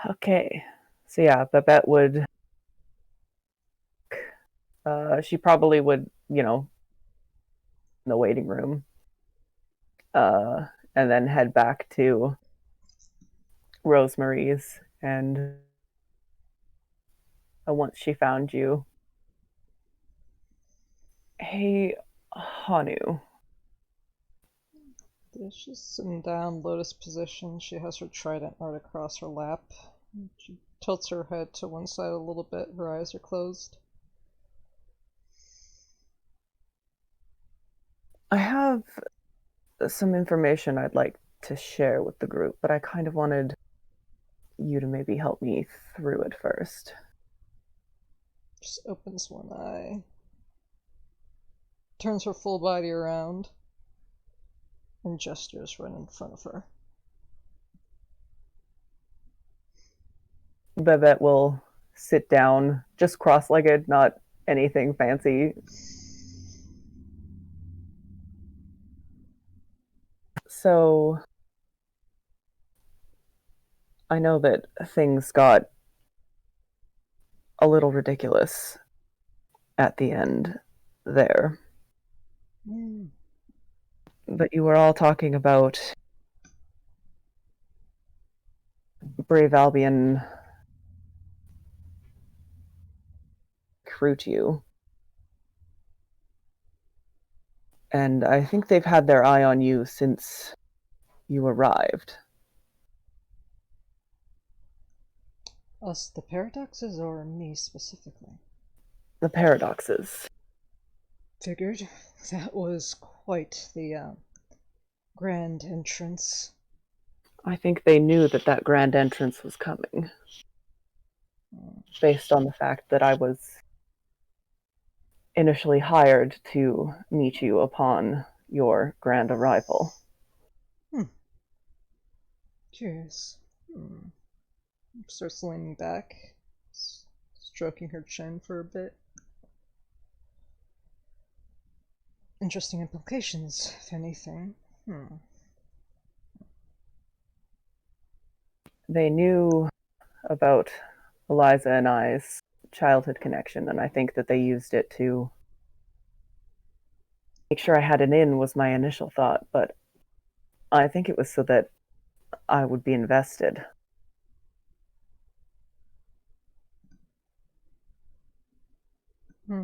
Okay. So yeah, Babette would she probably would, in the waiting room, uh and then head back to Rosemary's and once she found you, hey Honu, Yeah, she's sitting down, lotus position. She has her trident right across her lap. She tilts her head to one side a little bit. Her eyes are closed. I have some information I'd like to share with the group, but I kind of wanted you to maybe help me through it first. Just opens one eye, turns her full body around, and gestures right in front of her. Babette will sit down, just cross-legged, not anything fancy. So I know that things got a little ridiculous at the end there, Mm. but you were all talking about Brave Albion recruit you, and I think they've had their eye on you since you arrived. Us, the paradoxes, or me specifically? The paradoxes. Figured. That was quite the grand entrance. I think they knew that that grand entrance was coming, Mm. based on the fact that I was initially hired to meet you upon your grand arrival. Hmm. Curious. Hmm. Starts leaning back, stroking her chin for a bit. Interesting implications, if anything. Hmm. They knew about Eliza and I's childhood connection, and I think that they used it to make sure I had an in, was my initial thought, but I think it was so that I would be invested. Hmm.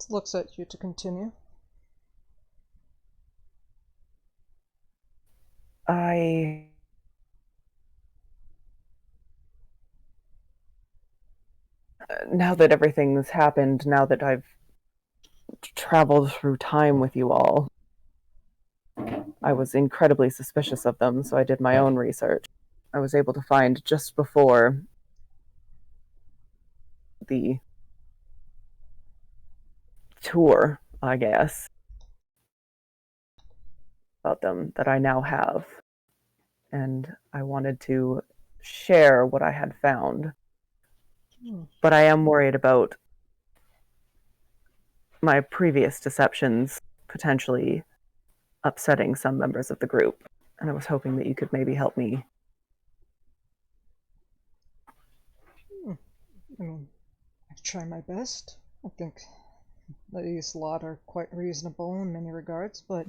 Looks at you to continue. I Now that everything's happened, now that I've traveled through time with you all, I was incredibly suspicious of them, so I did my own research. I was able to find just before the tour, I guess, about them that I now have. And I wanted to share what I had found. Hmm. But I am worried about my previous deceptions potentially upsetting some members of the group. And I was hoping that you could maybe help me. Hmm. I mean, I try my best. I think these lot are quite reasonable in many regards, but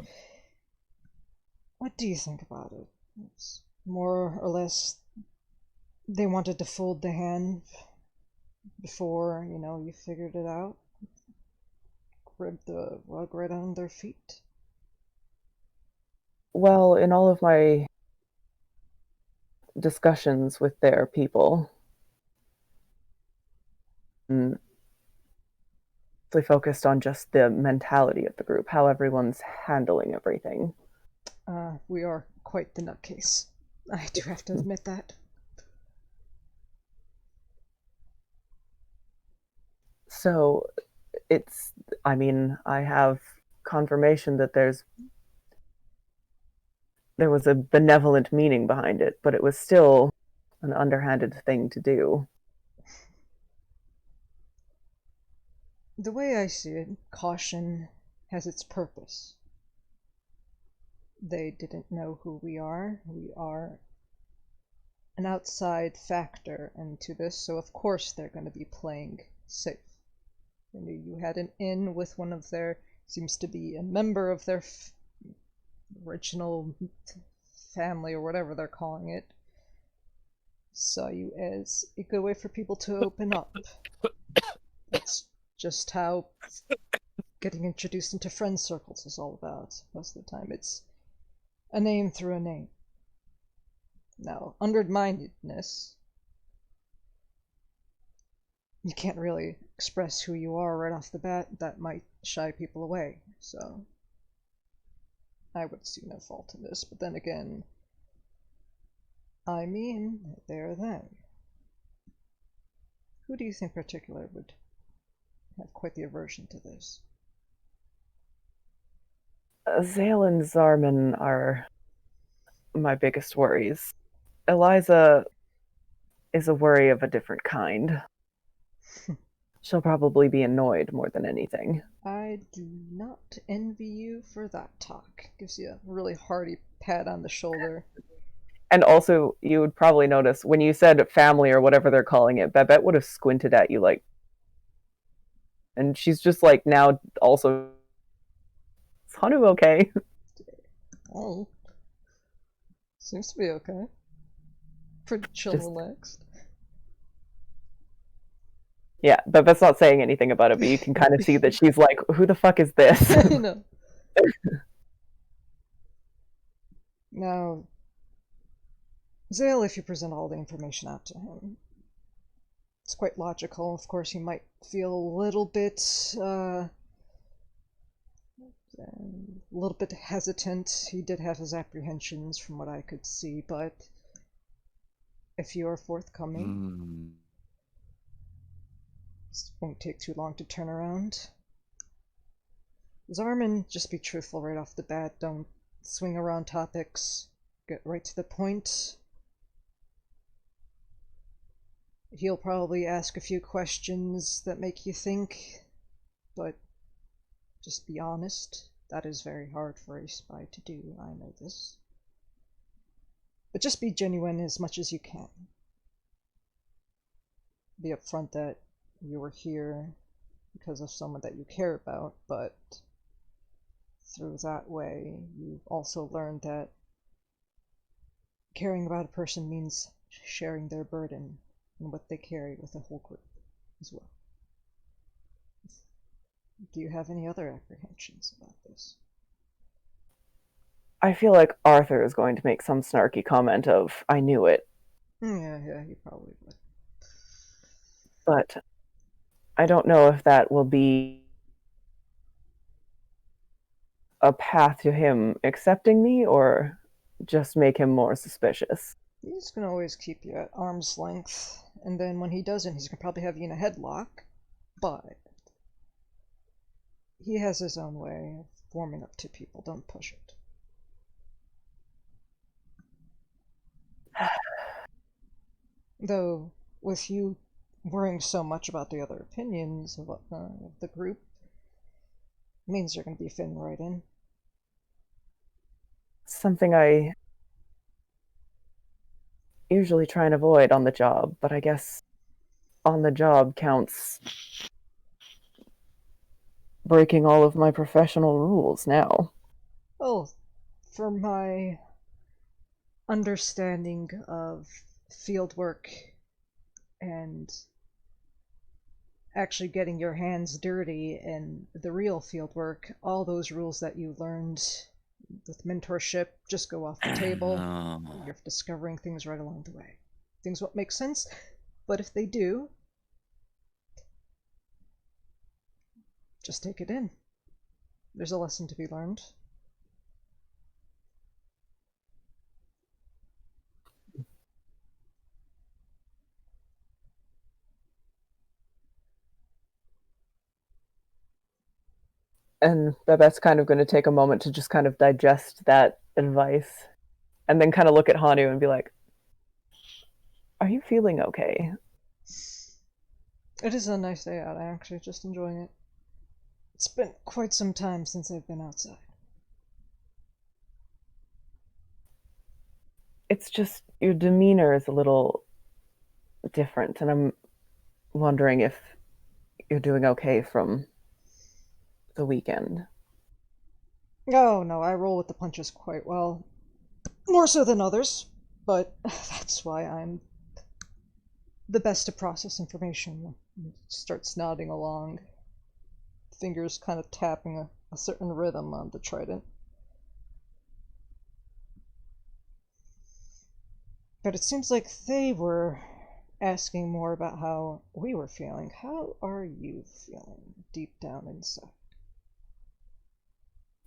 what do you think about it? It's more or less they wanted to fold the hand before, you figured it out. Grip the rug right on their feet. Well, in all of my discussions with their people, mm, they focused on just the mentality of the group, how everyone's handling everything. We are quite the nutcase. I do have to admit that. So it's, I mean, I have confirmation that there was a benevolent meaning behind it, but it was still an underhanded thing to do. The way I see it, caution has its purpose. They didn't know who we are. We are an outside factor into this, so of course they're going to be playing safe. They knew you had an in with one of their, seems to be a member of their original family or whatever they're calling it. Saw you as a good way for people to open up. That's just how getting introduced into friend circles is all about. Most of the time, it's a name through a name. Now, underminedness, you can't really express who you are right off the bat. That might shy people away. So, I would see no fault in this. But then again, I mean, they're them. Who do you think in particular would have quite the aversion to this? Zale and Zarman are my biggest worries. Eliza is a worry of a different kind. She'll probably be annoyed more than anything. I do not envy you for that talk. Gives you a really hearty pat on the shoulder. And also, you would probably notice when you said family or whatever they're calling it, Babette would have squinted at you like, and she's just like now also, is Honu okay? Oh, seems to be okay. Pretty chill and Just, relaxed. yeah, Babette's not saying anything about it, but you can kind of see that she's like, who the fuck is this? I know. Now, Zale, if you present all the information out to him, it's quite logical. Of course, he might feel a little bit hesitant. He did have his apprehensions from what I could see, but if you are forthcoming, it won't take too long to turn around. Zarman, just be truthful right off the bat. Don't swing around topics. Get right to the point. He'll probably ask a few questions that make you think, but just be honest. That is very hard for a spy to do, I know this. But just be genuine as much as you can. Be upfront that you were here because of someone that you care about, but through that way, you've also learned that caring about a person means sharing their burden and what they carry with the whole group as well. Do you have any other apprehensions about this? I feel like Arthur is going to make some snarky comment of, I knew it, Yeah, he probably would. but I don't know if that will be a path to him accepting me or just make him more suspicious. He's gonna always keep you at arm's length, and then when he doesn't, he's gonna probably have you in a headlock, but he has his own way of warming up to people. Don't push it. Though, with you worrying so much about the other opinions of the group, it means you're going to be fitting right in. Something I usually try and avoid on the job, but I guess on the job counts breaking all of my professional rules now. Well, for my understanding of field work and actually getting your hands dirty in the real field work, all those rules that you learned with mentorship just go off the table. You're discovering things right along the way. Things won't make sense, but if they do, just take it in. There's a lesson to be learned. And Babette's kind of going to take a moment to just kind of digest that advice and then kind of look at Hanu and be like, are you feeling okay? It is a nice day out. I'm actually just enjoying it. It's been quite some time since I've been outside. It's just your demeanor is a little different, and I'm wondering if you're doing okay from the weekend. Oh no, I roll with the punches quite well. More so than others, but that's why I'm the best to process information. Starts nodding along, fingers kind of tapping a certain rhythm on the trident. But it seems like they were asking more about how we were feeling. How are you feeling deep down inside?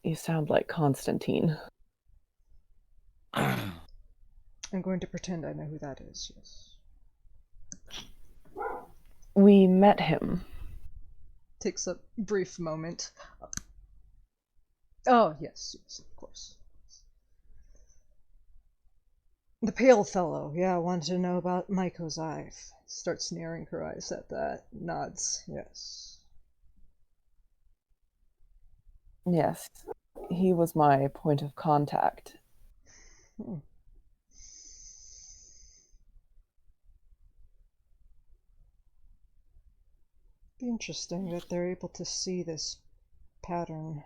You sound like Constantine. I'm going to pretend I know who that is, yes. We met him. Takes a brief moment. Oh, yes, yes, of course. The pale fellow, yeah, I wanted to know about Maiko's eye. Starts narrowing her eyes at that. Nods, yes. Yes, he was my point of contact. Hmm. Be interesting that they're able to see this pattern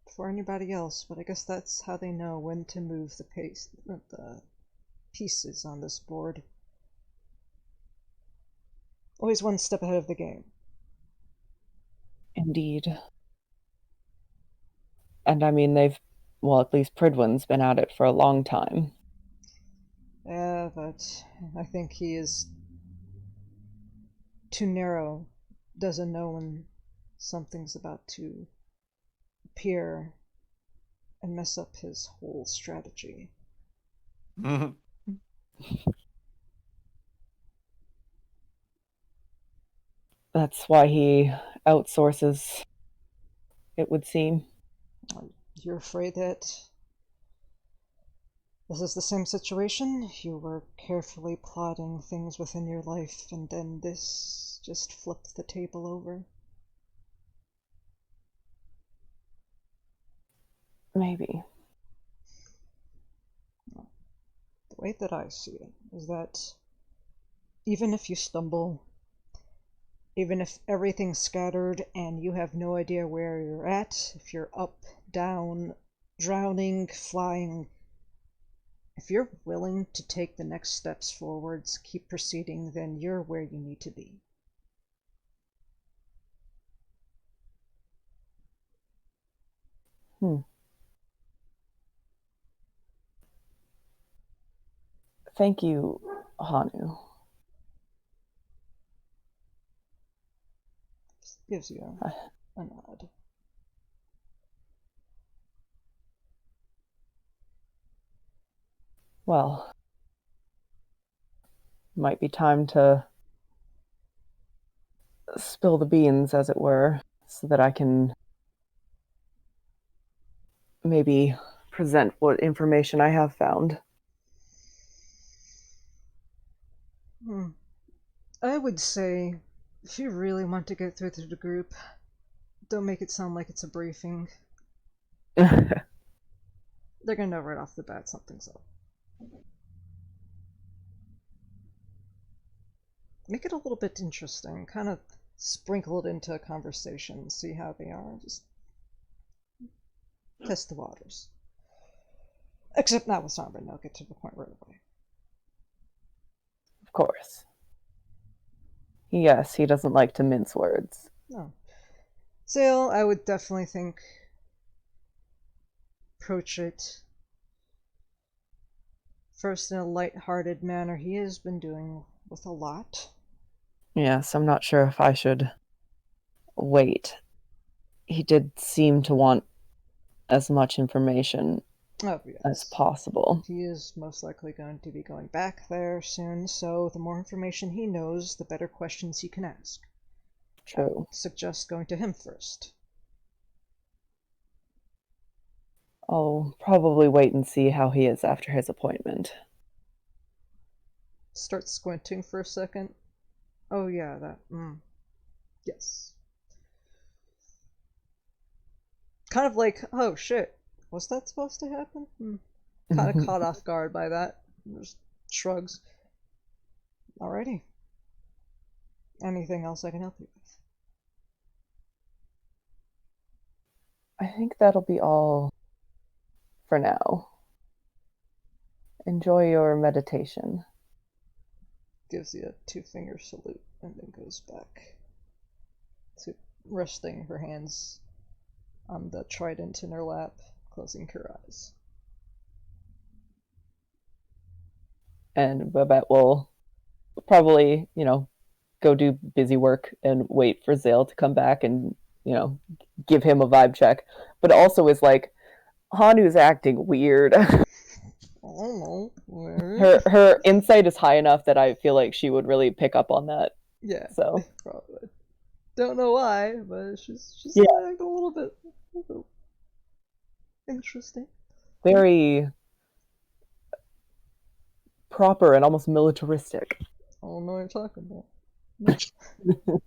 before anybody else, but I guess that's how they know when to move the pieces on this board. Always one step ahead of the game. Indeed. And I mean, well, at least Pridwin's been at it for a long time. Yeah, but I think he is too narrow. Doesn't know when something's about to appear and mess up his whole strategy. That's why he outsources, it would seem. You're afraid that this is the same situation? You were carefully plotting things within your life, and then this just flipped the table over? Maybe. The way that I see it is that even if you stumble, even if everything's scattered and you have no idea where you're at, if you're up, down, drowning, flying, if you're willing to take the next steps forwards, keep proceeding, then you're where you need to be. Hmm. Thank you, Honu. Gives you Uh, a nod. Well, might be time to spill the beans, as it were, so that I can maybe present what information I have found. Hmm. I would say, if you really want to get through to the group, don't make it sound like it's a briefing. They're gonna know right off the bat something's up. Make it a little bit interesting. Kind of sprinkle it into a conversation, see how they are. Just test the waters. Except not with Sombra, they'll get to the point right away. Of course. Yes, he doesn't like to mince words. No. Sale, I would definitely think approach it first in a light-hearted manner. He has been doing with a lot. Yes, I'm not sure if I should wait. He did seem to want as much information Oh, as yes. possible. He is most likely going to be going back there soon, so the more information he knows, the better questions he can ask. I would True. suggest going to him first. I'll probably wait and see how he is after his appointment. Start squinting for a second. Oh, yeah, that. Yes. Kind of like, oh shit, was that supposed to happen? Kind of caught off guard by that. Just shrugs. Alrighty. Anything else I can help you with? I think that'll be all for now. Enjoy your meditation. Gives you a two-finger salute and then goes back to resting her hands on the trident in her lap, closing her eyes. And Babette will probably, go do busy work and wait for Zale to come back and, give him a vibe check. But also is like, Hanu's acting weird. Oh no. her insight is high enough that I feel like she would really pick up on that. Yeah, So probably. Don't know why, but she's yeah, acting a little bit interesting. very proper and almost militaristic. I don't know what you're talking about.